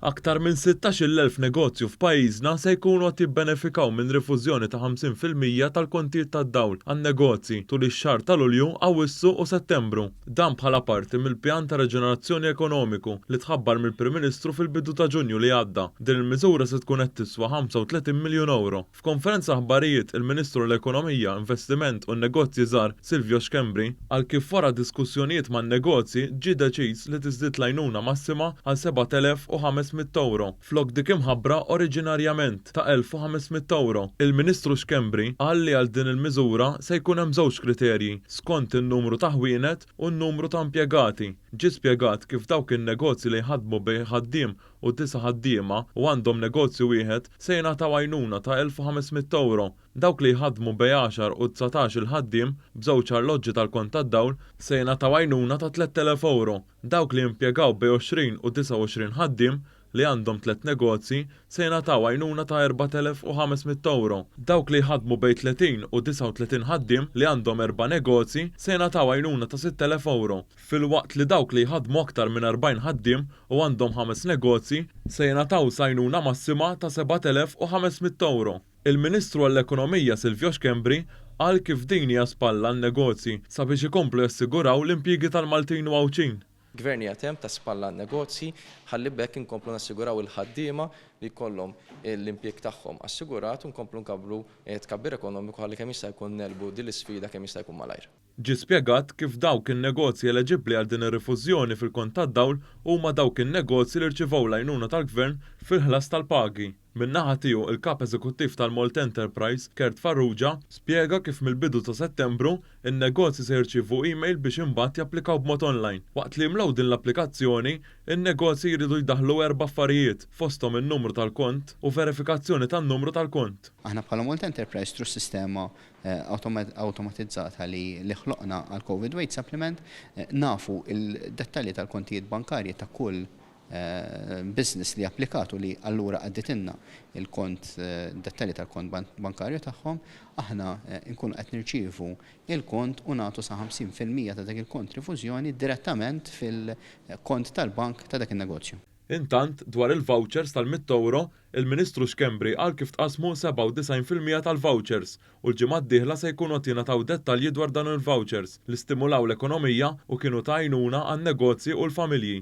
Aktar minn 16,000 negozju f'pajjiżna se jkunu qed jibbenefikaw minn rifużjoni ta' 50% tal-kontijiet tad-dawl għan-negozji tul ix-xahar ta' Lulju, Awwissu u Settembru. Dan bħala parti mill-pjan ta' reġenerazzjoni ekonomiku li tħabbar mill-Prim Ministru fil-bidu ta' Ġunju li għadda. Din il-miżura se tkun qed tiswa 35 miljun euro. F'konferenza aħbarijiet il-Ministru l-Ekonomija, Investiment u n-Negozji żgħar Silvio Xkembri għal kif wara diskussjonijiet man-negozji ġie deċiż li tiżdied l-għajnuna massima għal 7,500 euro, flok dik imħabbra oriġinarjament ta' 1,500 euro. Il-Ministru Xkembri qal li għal din il-miżura se jkun hemm żewġ kriterji skont in-numru ta' ħwienet u n-numru ta' impjegati. Ġie spjegat kif dawk in-negozji li jħaddmu bejn ħaddiem u 9 ħaddiema u għandhom negozju wieħed se jingħataw għajnuna ta' 1,500 euro. Dawk li jħaddmu bejn 10 u 19 il-ħaddiem b'żewġ arloġġi tal-kont tad-dawl se jingħataw għajnuna ta' 3,000 euro. Dawk li jimpjegaw bejn 20 u 29 ħaddiem li għandhom 3 negozji se jingħataw għajnuna ta' 4,500 euro. Dawk li jħaddmu bejn 30 u 39 ħaddiem li għandhom 4 negozji se jingħataw għajnuna ta' 6,000 euro. Filwaqt li dawk li jħaddmu aktar minn 40 ħaddiem u għandhom 5 negozji se jingħataw għajnuna massima ta' 7,500 euro. Il-Ministru għall-Ekonomija Silvio Xkembri qal kif din hija spalla n-negozji sabiex ikomplu jassiguraw l-impjiegi tal-Maltin u Għawċin. Gvern jatem ta' spalla n-negozji ħalli bekk inkomplu nassiguraw il-ħaddiema li jkollhom l-impjeg tagħhom assigurat u nkomplu nkabru tkabbir ekonomiku ħalli kemm jista' jkun nelbu din l-isfida kemm jista' jkun malajr. Ġie spjegat kif dawk in-negozji eliġibbli għal din ir-rifużjoni fil-kont tad-dawl huma dawk in-negozji li rċevew l-għajnuna tal-Gvern fil-ħlas tal-pagi. Min-naħa tiegħu il-Kap Eżekuttiv tal-Malt Enterprise, Kert Farrugia, spjega kif mill-bidu ta' Settembru in-negozji se jirċievu email biex imbagħad japplikaw b'mod online. Waqt li jimlew din l-applikazzjoni, in-negozji jridu jdaħħlu 4 affarijiet fosthom in-numru tal-kont u verifikazzjoni tan-numru tal-kont. Aħna bħala Malt Enterprise tru sistema automatizzata li ħloqna għal COVID Wage Supplement nafu il-dettalji tal-kontijiet bankarji ta' kull business li applikatu li allura għadditinna il-kont dettalji tal-kont bankarju tagħhom, aħna nkunu qed nirċievu il-kont u nagħtu sa 50% ta' dak il-kont rifużjoni direttament fil-kont tal-bank ta' dak in-negozju. Intant, dwar il-vouchers tal-100 euro, il-Ministru Xkembri qal kif tqasmu 97% tal-vouchers u l-ġimgħa d-dieħla se jkunu qed jingħataw dettalji dwar dan il-vouchers li stimulaw l-ekonomija u kienu ta' għajnuna għan-negozji u l-familji.